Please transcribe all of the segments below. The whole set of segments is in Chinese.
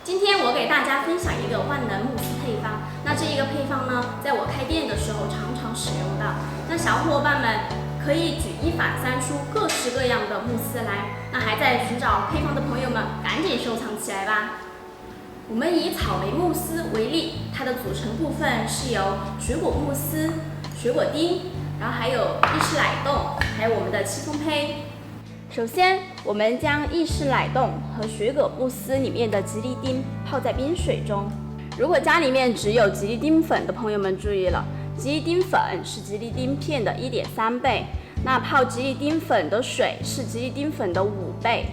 今天我给大家分享一个万能慕斯配方。那这一个配方呢，在我开店的时候常常使用到。那小伙伴们可以举一反三出各式各样的慕斯来。那还在寻找配方的朋友们，赶紧收藏起来吧。我们以草莓慕斯为例，它的组成部分是由水果慕斯、水果丁，然后还有意式奶冻，还有我们的戚风胚。首先，我们将意式奶冻和水果慕斯里面的吉利丁泡在冰水中。如果家里面只有吉利丁粉的朋友们注意了，吉利丁粉是吉利丁片的1.3倍，那泡吉利丁粉的水是吉利丁粉的5倍。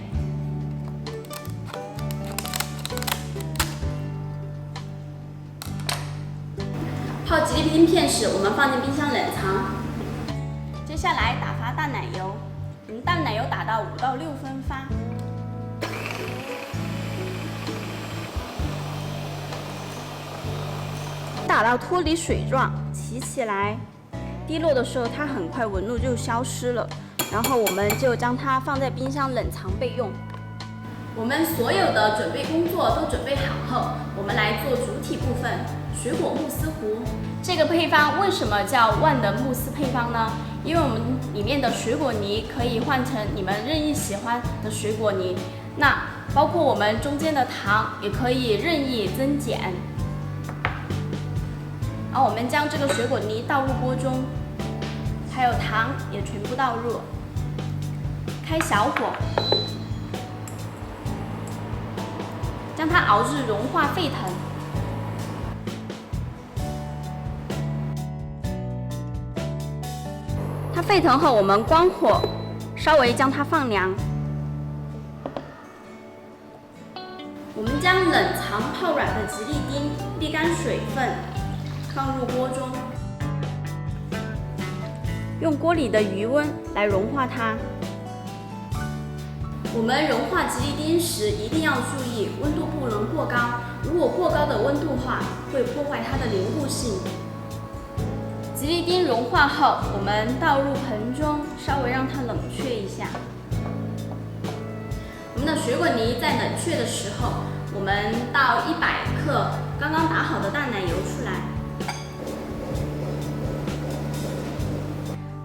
泡吉利丁片时，我们放进冰箱冷藏。接下来打发淡奶油。淡奶油打到5到6分发，打到脱离水状，起起来，滴落的时候它很快纹路就消失了，然后我们就将它放在冰箱冷藏备用。我们所有的准备工作都准备好后，我们来做主体部分——水果慕斯糊。这个配方为什么叫万能慕斯配方呢？因为我们里面的水果泥可以换成你们任意喜欢的水果泥，那包括我们中间的糖也可以任意增减。然后我们将这个水果泥倒入锅中，还有糖也全部倒入，开小火，将它熬至融化沸腾。它沸腾后，我们关火，稍微将它放凉。我们将冷藏泡软的吉利丁沥干水分，放入锅中，用锅里的余温来融化它。我们融化吉利丁时一定要注意温度不能过高，如果过高的温度话，会破坏它的凝固性。吉利丁融化后，我们倒入盆中，稍微让它冷却一下。我们的水果泥在冷却的时候，我们倒100克刚刚打好的淡奶油出来。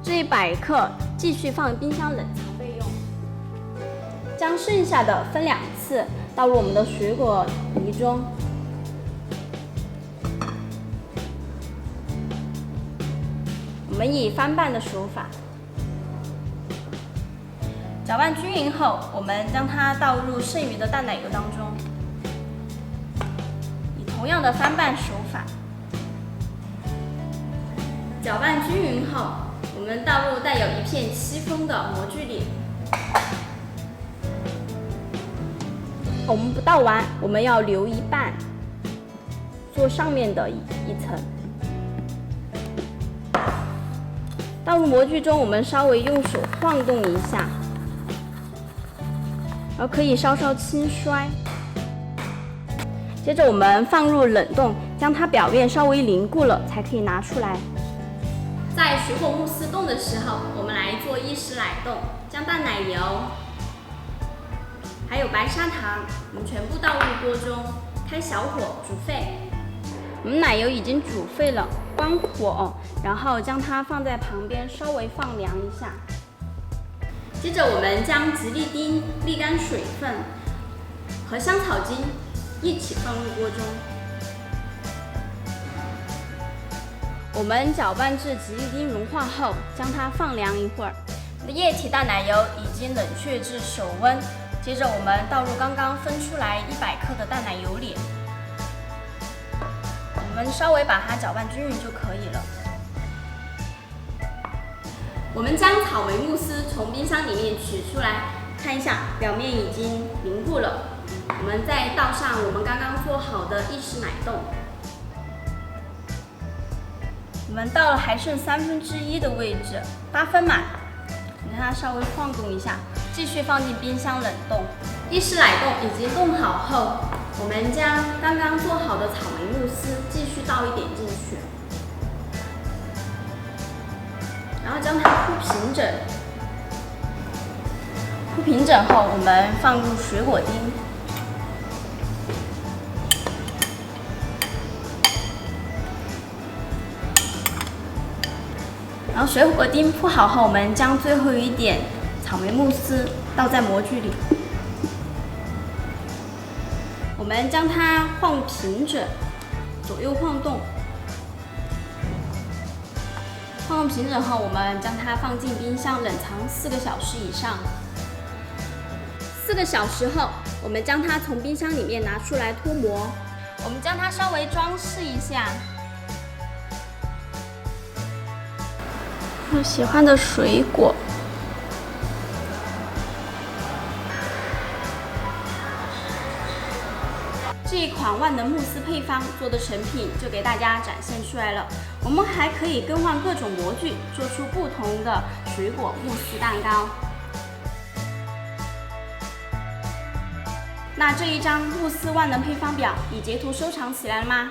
这100克继续放冰箱冷藏备用。将剩下的分2次倒入我们的水果泥中。我们以翻拌的手法搅拌均匀后，我们将它倒入剩余的淡奶油当中，以同样的翻拌手法搅拌均匀后，我们倒入带有一片戚风的模具里。我们不倒完，我们要留一半，做上面的一层。倒入模具中，我们稍微用手晃动一下，然后可以稍稍轻摔。接着我们放入冷冻，将它表面稍微凝固了才可以拿出来。在水果慕斯冻的时候，我们来做意式奶冻，将淡奶油还有白砂糖，我们全部倒入锅中，开小火煮沸。我们奶油已经煮沸了，关火，然后将它放在旁边稍微放凉一下。接着我们将吉利丁沥干水分和香草精一起放入锅中。我们搅拌至吉利丁融化后，将它放凉一会儿。液体淡奶油已经冷却至手温，接着我们倒入刚刚分出来100克的淡奶油里。我们稍微把它搅拌均匀就可以了。我们将草莓慕斯从冰箱里面取出来，看一下表面已经凝固了。我们再倒上我们刚刚做好的意式奶冻。我们倒了还剩1/3的位置，8分满。你看它稍微晃动一下，继续放进冰箱冷冻。意式奶冻已经冻好后，我们将刚刚做好的草莓慕斯继续倒一点进去，然后将它铺平整。铺平整后，我们放入水果丁，然后水果丁铺好后，我们将最后一点草莓慕斯倒在模具里，我们将它晃平整，左右晃动。晃动平整后，我们将它放进冰箱冷藏4个小时以上。4个小时后，我们将它从冰箱里面拿出来脱模，我们将它稍微装饰一下。有喜欢的水果。这一款万能慕斯配方做的成品就给大家展现出来了。我们还可以更换各种模具，做出不同的水果慕斯蛋糕。那这一张慕斯万能配方表，你截图收藏起来了吗？